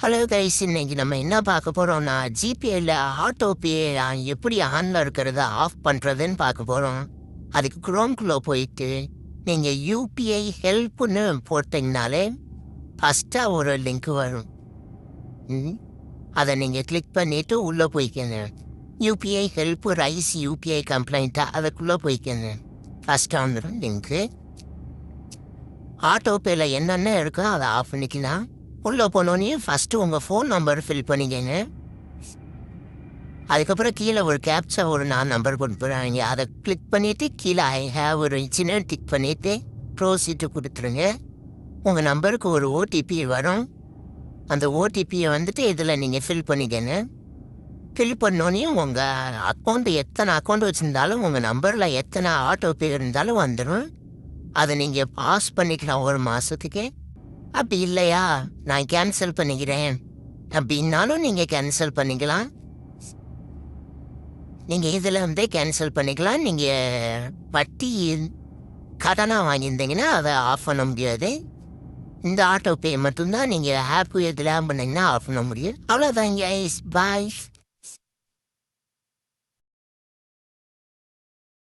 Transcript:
Hello guys, இன்னைக்கு நம்ம என்ன பார்க்க போறோம்னா ஜிபேல ஆட்டோ பே எப்படி ஆன்ல இருக்கிறத ஆஃப் பண்றதுன்னு பார்க்க போறோம். அதுக்கு குரோம்குள்ள போயிட்டு நீங்க யூபிஐ ஹெல்ப்னு போட்டீங்கனாலே ஃபர்ஸ்டா ஒரு லிங்க் வரும். அதை நீங்க கிளிக் பண்ணிட்டு உள்ள போய்க்கங்க. யூபிஐ ஹெல்ப் ரைஸ் யூபிஐ கம்ப்ளைண்ட்டா அதுக்குள்ள போய்க்கங்க. ஃபர்ஸ்டா வந்துடும் லிங்க்கு. ஆட்டோ பேல என்னென்ன இருக்கோ அதை ஆஃப் பண்ணிக்கலாம். உள்ளே போனோன்னே ஃபஸ்ட்டு உங்கள் ஃபோன் நம்பர் ஃபில் பண்ணிக்கங்க. அதுக்கப்புறம் கீழே ஒரு கேப்சா ஒரு 4 நம்பர் கொடுத்துறாங்க. அதை கிளிக் பண்ணிவிட்டு கீழே ஐ ஹேவ் ஒரு சின்ன டிக் பண்ணிவிட்டு ப்ரோசீட்டு கொடுத்துருங்க. உங்கள் நம்பருக்கு ஒரு ஓடிபி வரும். அந்த ஓடிபியை வந்துட்டு இதில் நீங்கள் ஃபில் பண்ணிக்கங்க. ஃபில் பண்ணோன்னே உங்கள் அக்கௌண்ட்டு எத்தனை அக்கௌண்ட் வச்சுருந்தாலும் உங்கள் நம்பரில் எத்தனை ஆட்டோ பே இருந்தாலும் வந்துடும். அதை நீங்கள் பாஸ் பண்ணிக்கலாம் 1 மாதத்துக்கு. அப்படி இல்லையா, நான் கேன்சல் பண்ணிக்கிறேன் அப்படின்னாலும் நீங்கள் கேன்சல் பண்ணிக்கலாம். நீங்கள் இதில் வந்து கேன்சல் பண்ணிக்கலாம். நீங்கள் வட்டி கடனாக வாங்கியிருந்தீங்கன்னா அதை ஆஃப் பண்ண முடியாது. இந்த ஆட்டோ பே மட்டும்தான் நீங்கள் ஆப் இதில் பண்ணிங்கன்னா ஆஃப் பண்ண முடியும். அவ்வளோதான் கைஸ், பாய்.